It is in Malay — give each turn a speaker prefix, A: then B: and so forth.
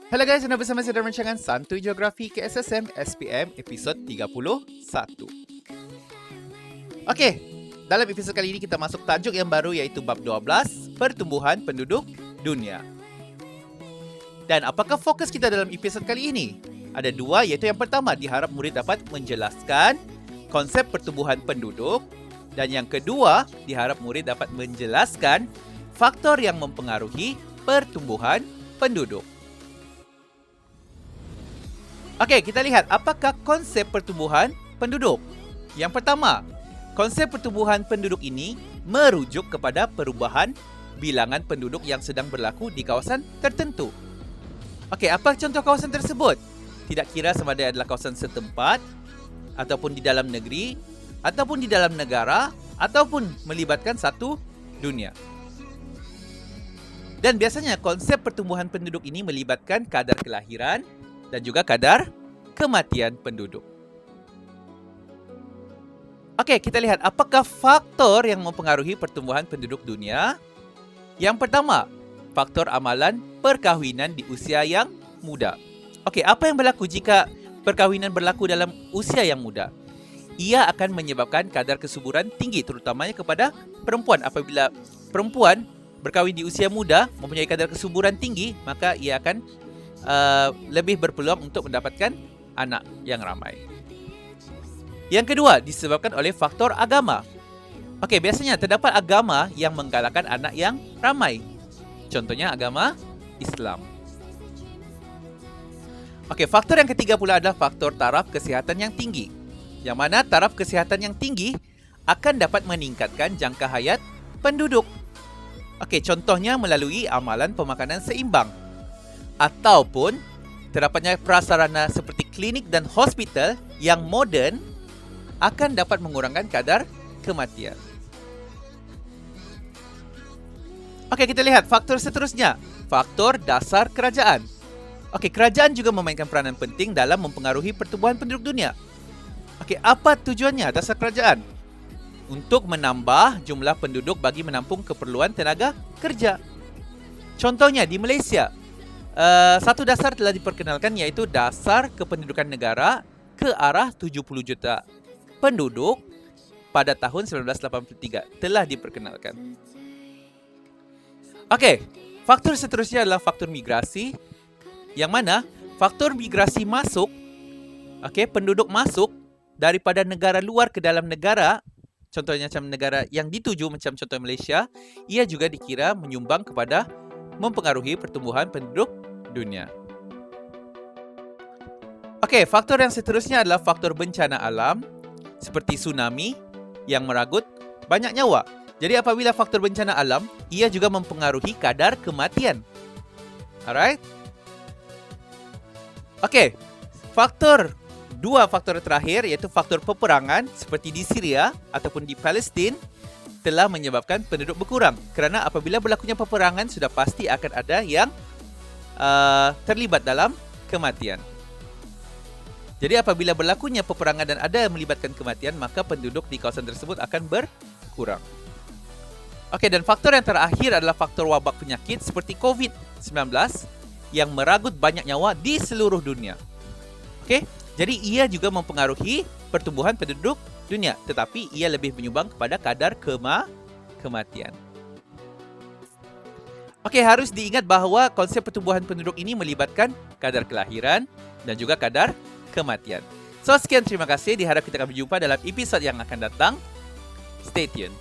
A: Halo guys, anda bersama saya dalam rancangan Santuy Geografi KSSM SPM episod 31. Okey, dalam episod kali ini kita masuk tajuk yang baru iaitu bab 12, Pertumbuhan Penduduk Dunia. Dan apakah fokus kita dalam episod kali ini? Ada dua, iaitu yang pertama diharap murid dapat menjelaskan konsep pertumbuhan penduduk, dan yang kedua diharap murid dapat menjelaskan faktor yang mempengaruhi pertumbuhan penduduk. Okey, kita lihat apakah konsep pertumbuhan penduduk. Yang pertama, konsep pertumbuhan penduduk ini merujuk kepada perubahan bilangan penduduk yang sedang berlaku di kawasan tertentu. Okey, apa contoh kawasan tersebut? Tidak kira sama ada adalah kawasan setempat, ataupun di dalam negeri, ataupun di dalam negara, ataupun melibatkan satu dunia. Dan biasanya konsep pertumbuhan penduduk ini melibatkan kadar kelahiran dan juga kadar kematian penduduk. Okey, kita lihat apakah faktor yang mempengaruhi pertumbuhan penduduk dunia. Yang pertama, faktor amalan perkahwinan di usia yang muda. Okey, apa yang berlaku jika perkahwinan berlaku dalam usia yang muda? Ia akan menyebabkan kadar kesuburan tinggi, terutamanya kepada perempuan. Apabila perempuan berkahwin di usia muda, mempunyai kadar kesuburan tinggi, maka ia akan lebih berpeluang untuk mendapatkan anak yang ramai. Yang kedua, disebabkan oleh faktor agama. Okey, biasanya terdapat agama yang menggalakkan anak yang ramai. Contohnya agama Islam. Okey, faktor yang ketiga pula adalah faktor taraf kesihatan yang tinggi. Yang mana taraf kesihatan yang tinggi akan dapat meningkatkan jangka hayat penduduk. Okey, contohnya melalui amalan pemakanan seimbang. Ataupun terdapatnya prasarana seperti klinik dan hospital yang moden akan dapat mengurangkan kadar kematian. Okey, kita lihat faktor seterusnya. Faktor dasar kerajaan. Okey, kerajaan juga memainkan peranan penting dalam mempengaruhi pertumbuhan penduduk dunia. Okey, apa tujuannya dasar kerajaan? Untuk menambah jumlah penduduk bagi menampung keperluan tenaga kerja. Contohnya di Malaysia, satu dasar telah diperkenalkan iaitu dasar kependudukan negara ke arah 70 juta penduduk pada tahun 1983 telah diperkenalkan. Okey, faktor seterusnya adalah faktor migrasi, yang mana faktor migrasi masuk, penduduk masuk daripada negara luar ke dalam negara, contohnya macam negara yang dituju macam contoh Malaysia, ia juga dikira menyumbang kepada mempengaruhi pertumbuhan penduduk dunia. Okey, faktor yang seterusnya adalah faktor bencana alam seperti tsunami yang meragut banyak nyawa. Jadi apabila faktor bencana alam, ia juga mempengaruhi kadar kematian. Alright? Okey, dua faktor terakhir iaitu faktor peperangan seperti di Syria ataupun di Palestin telah menyebabkan penduduk berkurang. Kerana apabila berlakunya peperangan, sudah pasti akan ada yang terlibat dalam kematian. Jadi apabila berlakunya peperangan dan ada yang melibatkan kematian, maka penduduk di kawasan tersebut akan berkurang. Okey, dan faktor yang terakhir adalah faktor wabak penyakit seperti COVID-19 yang meragut banyak nyawa di seluruh dunia. Okey, jadi ia juga mempengaruhi pertumbuhan penduduk dunia, tetapi ia lebih menyumbang kepada kadar kematian. Okey, harus diingat bahawa konsep pertumbuhan penduduk ini melibatkan kadar kelahiran dan juga kadar kematian. So, sekian, terima kasih. Diharap kita akan berjumpa dalam episod yang akan datang. Stay tuned.